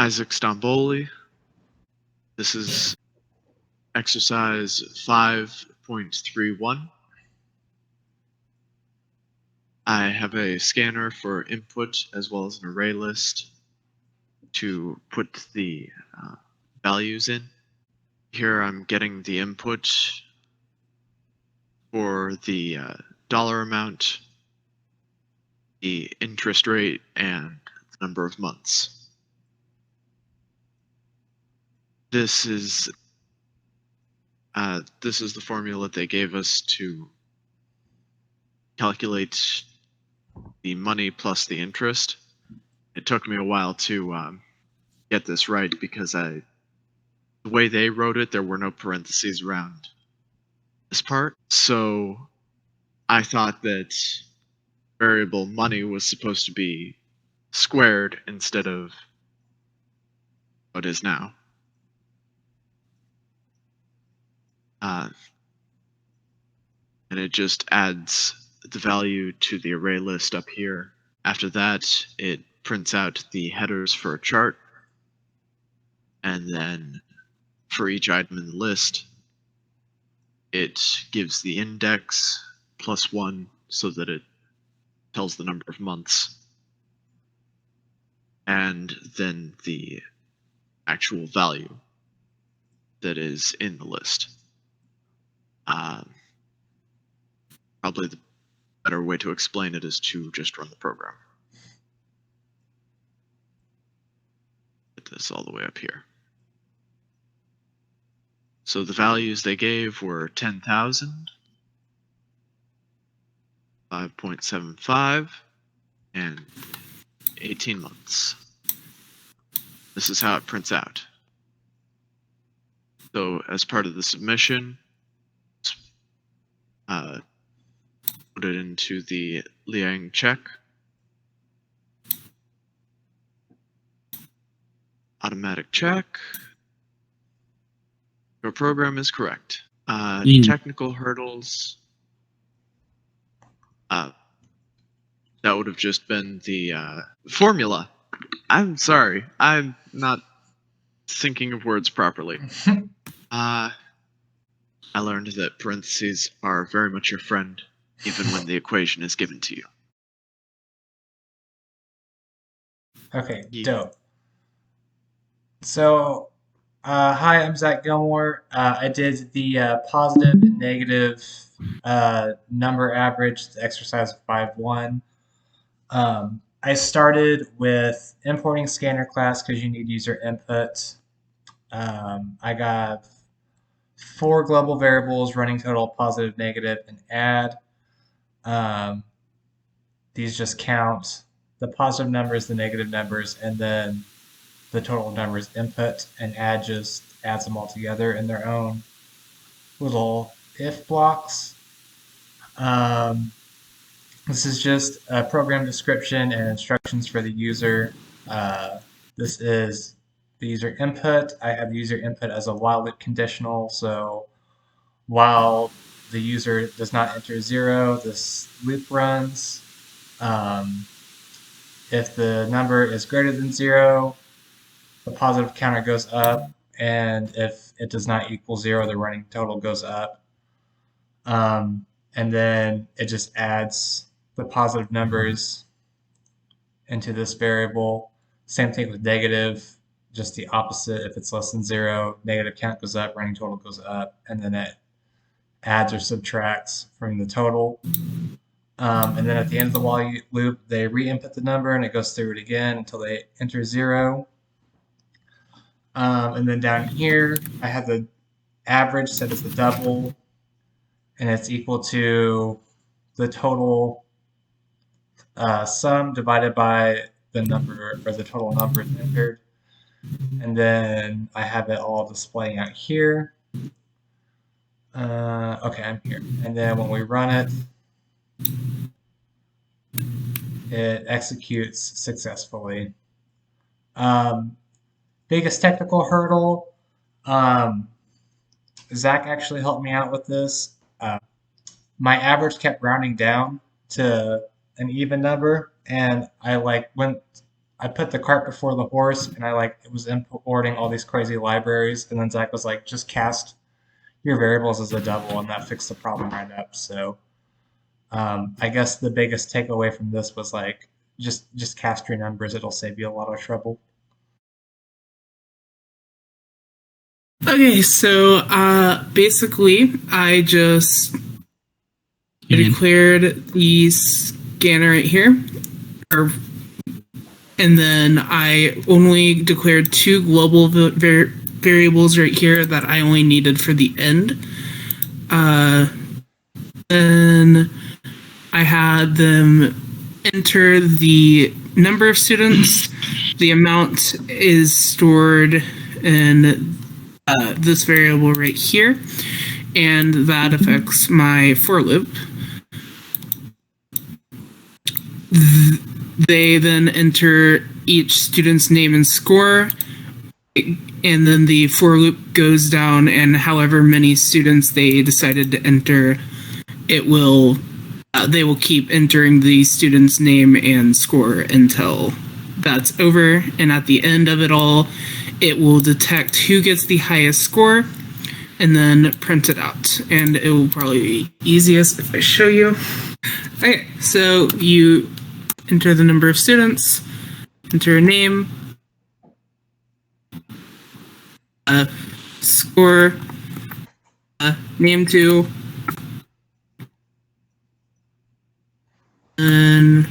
Isaac Stromboli. This is exercise 5.31. I have a scanner for input as well as an array list to put the values in. Here I'm getting the input for the dollar amount, the interest rate, and the number of months. This is the formula they gave us to calculate the money plus the interest. It took me a while to get this right because the way they wrote it, there were no parentheses around this part. So I thought that variable money was supposed to be squared instead of what it is now. And it just adds the value to the array list up here. After that, it prints out the headers for a chart. And then for each item in the list, it gives the index +1 so that it tells the number of months. And then the actual value that is in the list. Probably the better way to explain it is to just run the program. Get this all the way up here. So the values they gave were 10,000, 5.75, and 18 months. This is how it prints out. So as part of the submission, put it into the Liang check. Automatic check. Your program is correct. Technical hurdles. That would have just been the formula. I'm sorry. I'm not thinking of words properly. I learned that parentheses are very much your friend, even when the equation is given to you. Okay, dope. So, hi, I'm Zach Gilmore. I did the positive and negative number average, the exercise of 5.1. I started with importing scanner class because you need user input. I got 4 global variables running total, positive, negative, and add. These just count the positive numbers, the negative numbers, and then the total numbers input, and add just adds them all together in their own little if blocks. This is just a program description and instructions for the user. This is the user input. I have user input as a while loop conditional, so while the user does not enter 0, this loop runs. If the number is greater than 0, the positive counter goes up, and if it does not equal 0, the running total goes up. And then it just adds the positive numbers into this variable. Same thing with negative, just the opposite. If it's less than 0, negative count goes up, running total goes up, and then it adds or subtracts from the total. And then at the end of the while loop, they re-input the number, and it goes through it again until they enter 0. And then down here, I have the average set as the double, and it's equal to the total sum divided by the number, or the total numbers entered. And then I have it all displaying out here. Okay, I'm here. And then when we run it, it executes successfully. Biggest technical hurdle, Zach actually helped me out with this. My average kept rounding down to an even number, and I went I put the cart before the horse, and I like it was importing all these crazy libraries, and then Zach was like, just cast your variables as a double, and that fixed the problem right up. So I guess the biggest takeaway from this was like just cast your numbers; it'll save you a lot of trouble. Okay, so basically, I just declared the scanner right here, or, and then I only declared two global variables right here that I only needed for the end. Then I had them enter the number of students. The amount is stored in this variable right here, and that affects my for loop. They then enter each student's name and score, and then the for loop goes down, and however many students they decided to enter, it will they will keep entering the student's name and score until that's over. And at the end of it all, it will detect who gets the highest score and then print it out. And it will probably be easiest if I show you. Okay, so you enter the number of students, enter a name, score, name to, and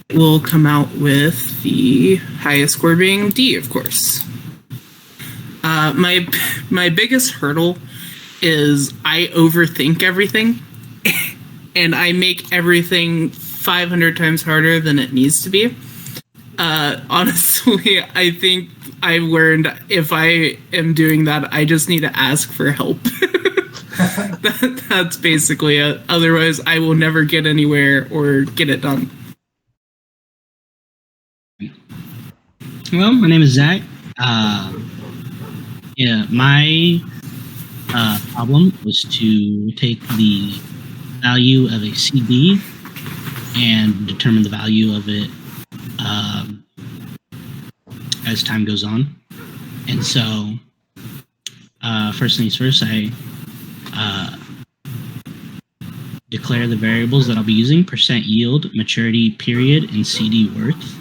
it will come out with the highest score being D, of course. My biggest hurdle is I overthink everything, and I make everything 500 times harder than it needs to be. Honestly, I think I learned if I am doing that, I just need to ask for help. That's basically it. Otherwise, I will never get anywhere or get it done. Well, my name is Zach. My problem was to take the value of a CD and determine the value of it as time goes on. And so, first things first, I declare the variables that I'll be using: percent yield, maturity period, and CD worth.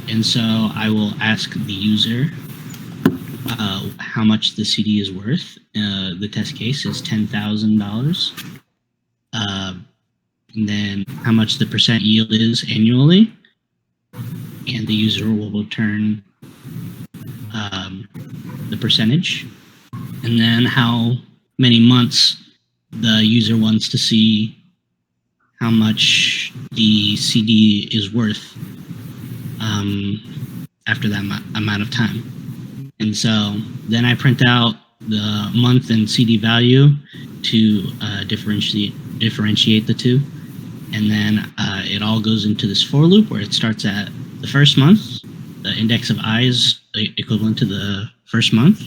And so I will ask the user how much the CD is worth. The test case is $10,000. And then how much the percent yield is annually. And the user will return the percentage. And then how many months the user wants to see how much the CD is worth after that amount of time. And so then I print out the month and CD value to differentiate the two. And then it all goes into this for loop where it starts at the first month. The index of I is equivalent to the first month.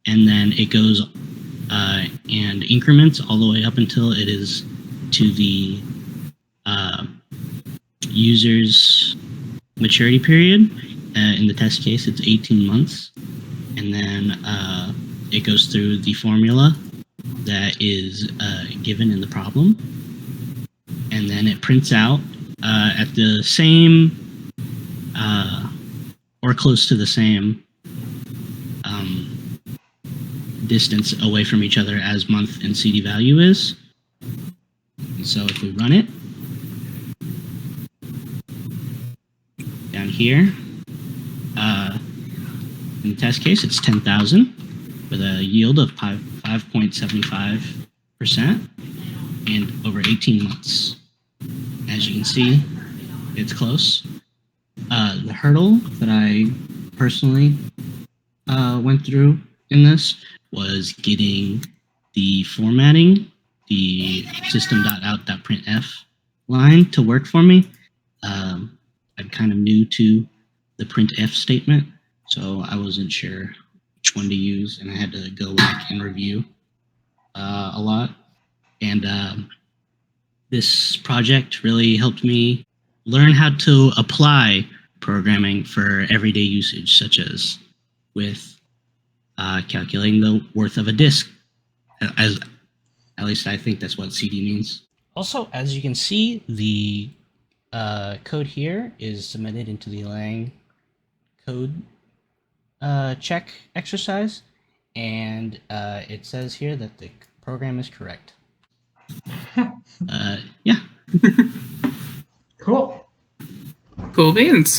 And then it goes and increments all the way up until it is to the user's maturity period. In the test case, it's 18 months. And then it goes through the formula that is given in the problem. And then it prints out at the same or close to the same distance away from each other as month and CD value is. So if we run it down here, in the test case, it's 10,000 with a yield of 5.75% and over 18 months. As you can see, it's close. The hurdle that I personally went through in this was getting the formatting, the system.out.printf line to work for me. I'm kind of new to the printf statement, so I wasn't sure which one to use, and I had to go back and review a lot. And this project really helped me learn how to apply programming for everyday usage, such as with calculating the worth of a disk. As at least I think that's what CD means. Also, as you can see, the code here is submitted into the Lang code check exercise, and it says here that the program is correct. Yeah. Cool. Cool beans.